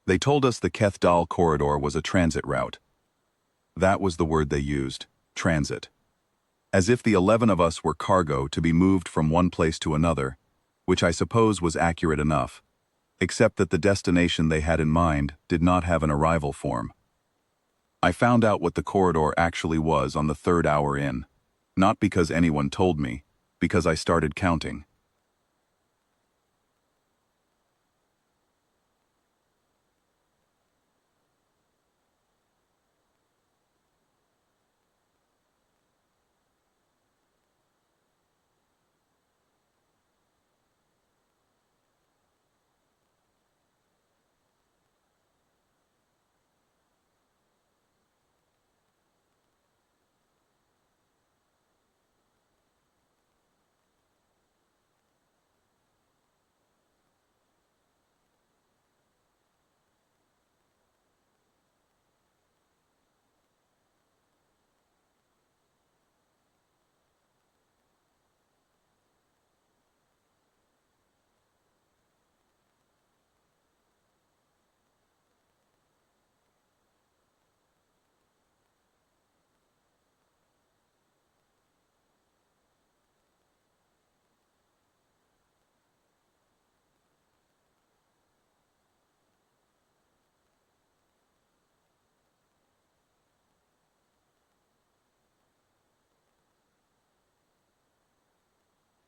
They told us the Keth-Daal corridor was a transit route. That was the word they used, transit. As if the 11 of us were cargo to be moved from one place to another, which I suppose was accurate enough, except that the destination they had in mind did not have an arrival form. I found out what the corridor actually was on the third hour in, not because anyone told me, because I started counting.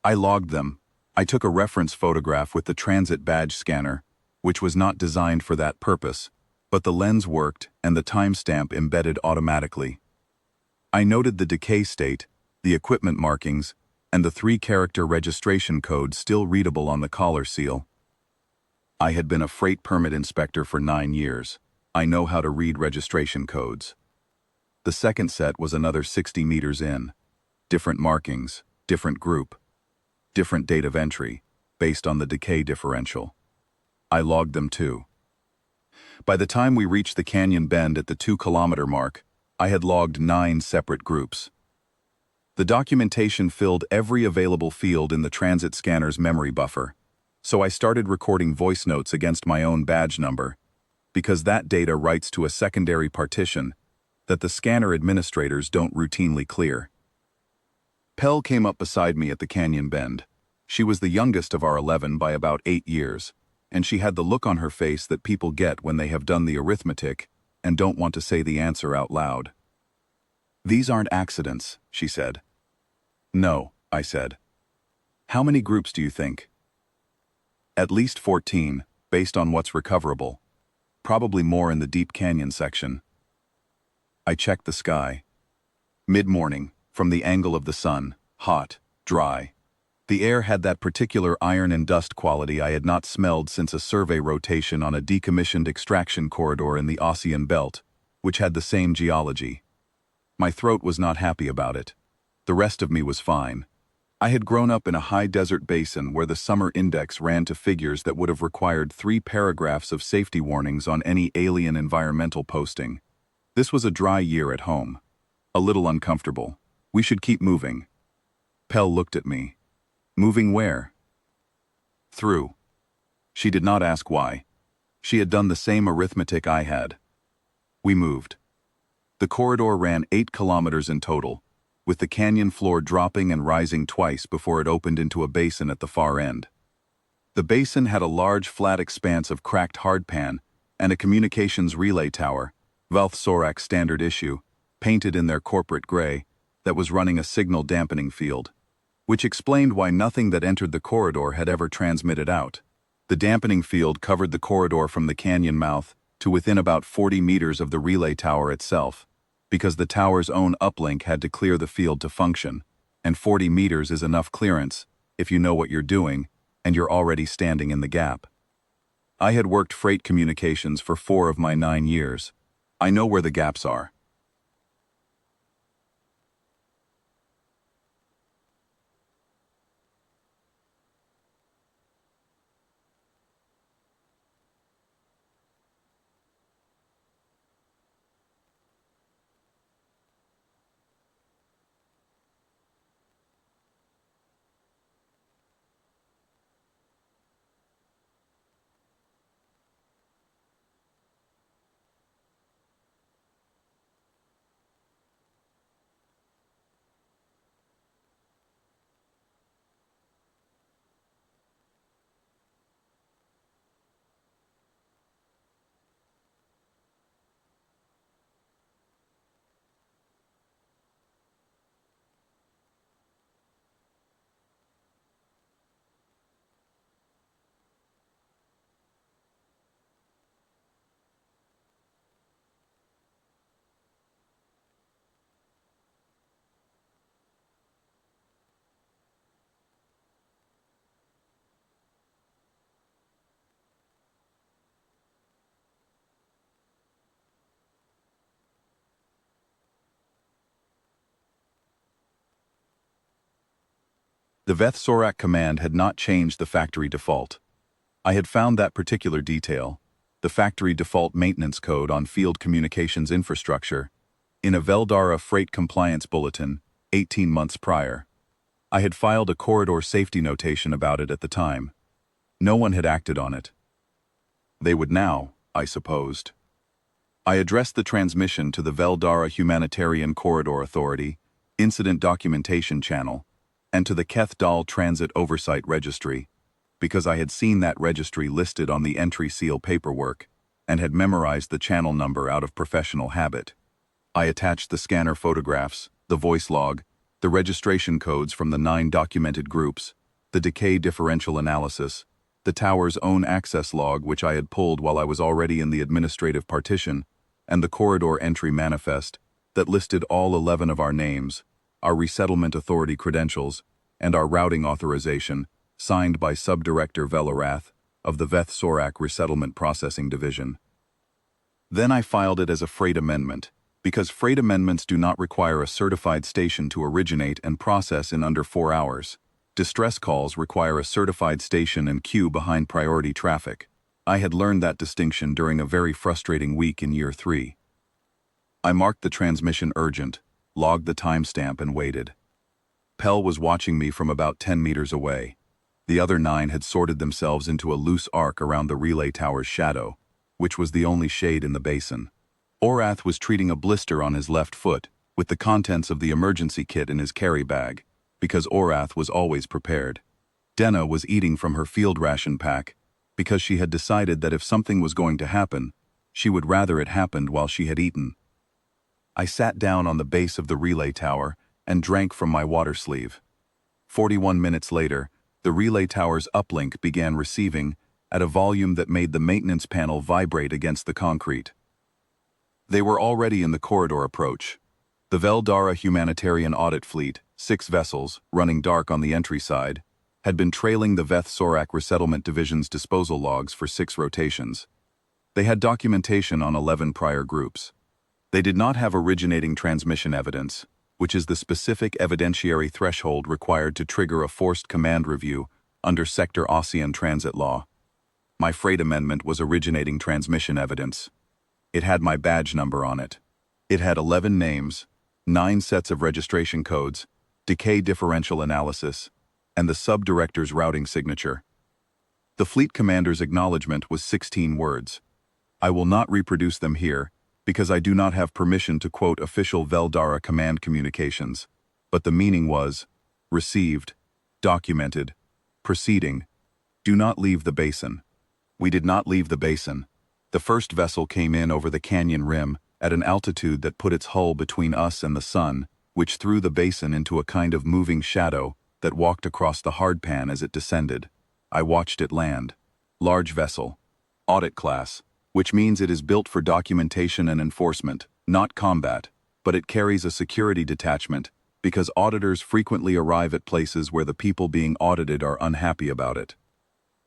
I logged them. I took a reference photograph with the transit badge scanner, which was not designed for that purpose, but the lens worked and the timestamp embedded automatically. I noted the decay state, the equipment markings, and the 3-character registration code still readable on the collar seal. I had been a freight permit inspector for 9 years. I know how to read registration codes. The second set was another 60 meters in. Different markings, different group, different date of entry, based on the decay differential. I logged them too. By the time we reached the canyon bend at the 2-kilometer mark, I had logged 9 separate groups. The documentation filled every available field in the transit scanner's memory buffer, so I started recording voice notes against my own badge number, because that data writes to a secondary partition that the scanner administrators don't routinely clear. Pell came up beside me at the canyon bend. She was the youngest of our 11 by about 8 years, and she had the look on her face that people get when they have done the arithmetic and don't want to say the answer out loud. "These aren't accidents," she said. "No," I said. "How many groups do you think?" "At least 14, based on what's recoverable. Probably more in the deep canyon section." I checked the sky. Mid-morning, from the angle of the sun, hot, dry. The air had that particular iron and dust quality I had not smelled since a survey rotation on a decommissioned extraction corridor in the Ocean Belt, which had the same geology. My throat was not happy about it. The rest of me was fine. I had grown up in a high desert basin where the summer index ran to figures that would have required 3 paragraphs of safety warnings on any alien environmental posting. This was a dry year at home. A little uncomfortable. "We should keep moving." Pell looked at me. "Moving where?" "Through." She did not ask why. She had done the same arithmetic I had. We moved. The corridor ran 8 kilometers in total, with the canyon floor dropping and rising twice before it opened into a basin at the far end. The basin had a large flat expanse of cracked hardpan and a communications relay tower, vel-dara standard issue, painted in their corporate gray, that was running a signal dampening field, which explained why nothing that entered the corridor had ever transmitted out. The dampening field covered the corridor from the canyon mouth to within about 40 meters of the relay tower itself, because the tower's own uplink had to clear the field to function, and 40 meters is enough clearance if you know what you're doing and you're already standing in the gap. I had worked freight communications for 4 of my 9 years. I know where the gaps are. The Veth-Sorak command had not changed the factory default. I had found that particular detail, the factory default maintenance code on field communications infrastructure, in a vel-dara freight compliance bulletin 18 months prior. I had filed a corridor safety notation about it at the time. No one had acted on it. They would now, I supposed. I addressed the transmission to the vel-dara Humanitarian Corridor Authority, Incident Documentation Channel, and to the Keth-Daal Transit Oversight Registry, because I had seen that registry listed on the entry seal paperwork and had memorized the channel number out of professional habit. I attached the scanner photographs, the voice log, the registration codes from the 9 documented groups, the decay differential analysis, the tower's own access log which I had pulled while I was already in the administrative partition, and the corridor entry manifest that listed all 11 of our names, our resettlement authority credentials, and our routing authorization, signed by Subdirector vel-dara of the Veth-Sorak Resettlement Processing Division. Then I filed it as a freight amendment, because freight amendments do not require a certified station to originate and process in under 4 hours. Distress calls require a certified station and queue behind priority traffic. I had learned that distinction during a very frustrating week in Year 3. I marked the transmission urgent, logged the timestamp and waited. Pell was watching me from about 10 meters away. The other 9 had sorted themselves into a loose arc around the relay tower's shadow, which was the only shade in the basin. Orath was treating a blister on his left foot, with the contents of the emergency kit in his carry bag, because Orath was always prepared. Denna was eating from her field ration pack, because she had decided that if something was going to happen, she would rather it happened while she had eaten. I sat down on the base of the relay tower and drank from my water sleeve. 41 minutes later, the relay tower's uplink began receiving at a volume that made the maintenance panel vibrate against the concrete. They were already in the corridor approach. The vel-dara humanitarian audit fleet, 6 vessels, running dark on the entry side, had been trailing the Veth-Sorak Resettlement Division's disposal logs for 6 rotations. They had documentation on 11 prior groups. They did not have originating transmission evidence, which is the specific evidentiary threshold required to trigger a forced command review under Sector ASEAN Transit Law. My freight amendment was originating transmission evidence. It had my badge number on it. It had 11 names, 9 sets of registration codes, decay differential analysis, and the sub-director's routing signature. The fleet commander's acknowledgement was 16 words. I will not reproduce them here, because I do not have permission to quote official vel-dara command communications, but the meaning was, received, documented, proceeding, do not leave the basin. We did not leave the basin. The first vessel came in over the canyon rim at an altitude that put its hull between us and the sun, which threw the basin into a kind of moving shadow that walked across the hardpan as it descended. I watched it land. Large vessel. Audit class, which means it is built for documentation and enforcement, not combat, but it carries a security detachment because auditors frequently arrive at places where the people being audited are unhappy about it.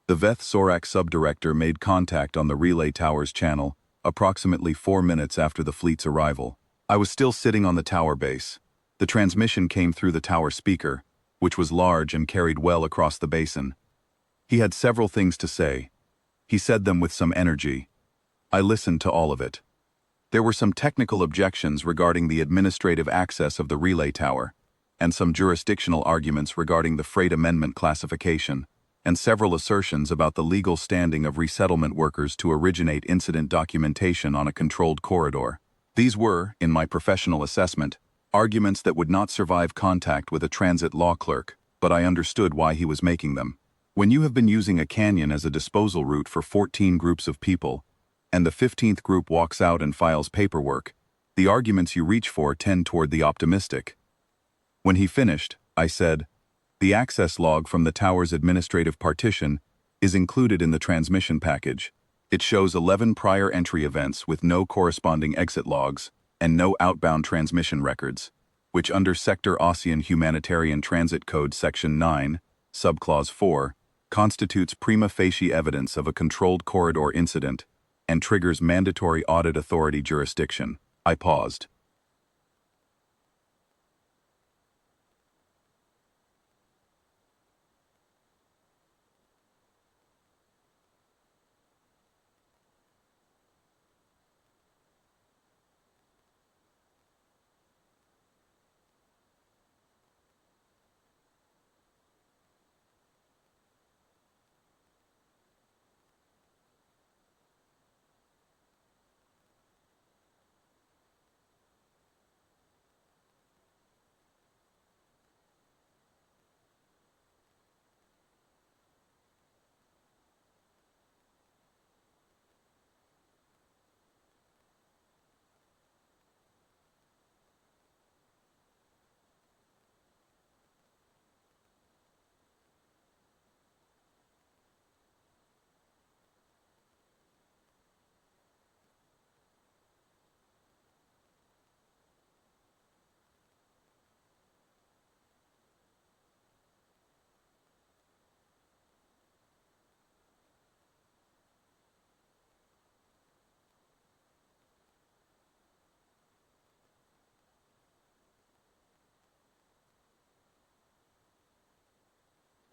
The Veth-Sorak subdirector made contact on the relay tower's channel approximately 4 minutes after the fleet's arrival. I was still sitting on the tower base. The transmission came through the tower speaker, which was large and carried well across the basin. He had several things to say. He said them with some energy. I listened to all of it. There were some technical objections regarding the administrative access of the relay tower, and some jurisdictional arguments regarding the freight amendment classification, and several assertions about the legal standing of resettlement workers to originate incident documentation on a controlled corridor. These were, in my professional assessment, arguments that would not survive contact with a transit law clerk, but I understood why he was making them. When you have been using a canyon as a disposal route for 14 groups of people, and the 15th group walks out and files paperwork, the arguments you reach for tend toward the optimistic. When he finished, I said, the access log from the tower's administrative partition is included in the transmission package. It shows 11 prior entry events with no corresponding exit logs and no outbound transmission records, which under Sector ASEAN Humanitarian Transit Code Section 9, Subclause 4, constitutes prima facie evidence of a controlled corridor incident and triggers mandatory audit authority jurisdiction. I paused.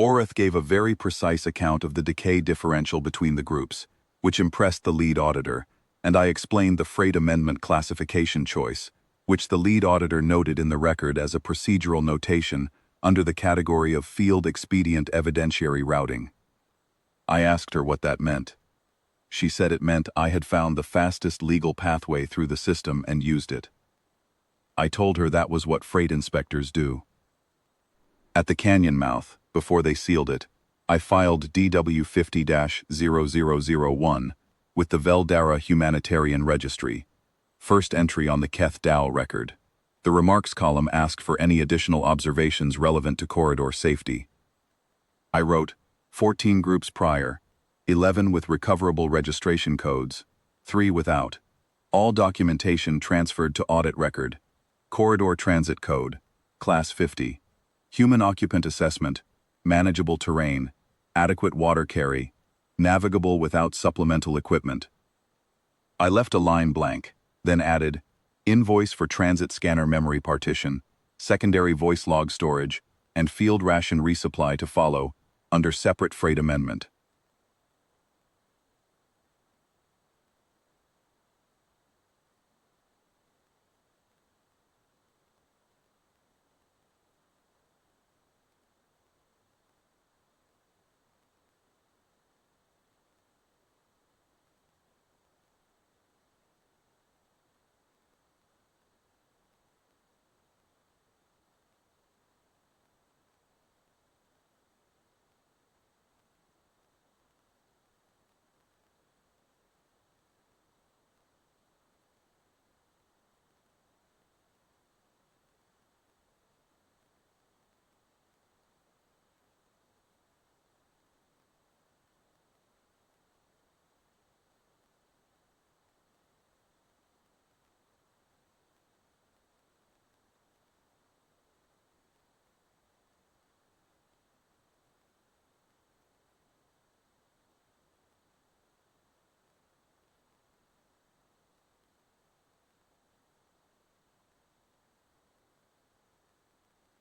Oreth gave a very precise account of the decay differential between the groups, which impressed the lead auditor, and I explained the freight amendment classification choice, which the lead auditor noted in the record as a procedural notation under the category of field expedient evidentiary routing. I asked her what that meant. She said it meant I had found the fastest legal pathway through the system and used it. I told her that was what freight inspectors do. At the canyon mouth, before they sealed it, I filed DW 50-0001 with the vel-dara humanitarian registry, first entry on the Keth-Daal record. The remarks column asked for any additional observations relevant to corridor safety. I wrote, 14 groups prior, 11 with recoverable registration codes, 3 without. All documentation transferred to audit record. Corridor transit code, class 50. Human occupant assessment, manageable terrain, adequate water carry, navigable without supplemental equipment. I left a line blank, then added, invoice for transit scanner memory partition, secondary voice log storage, and field ration resupply to follow, under separate freight amendment.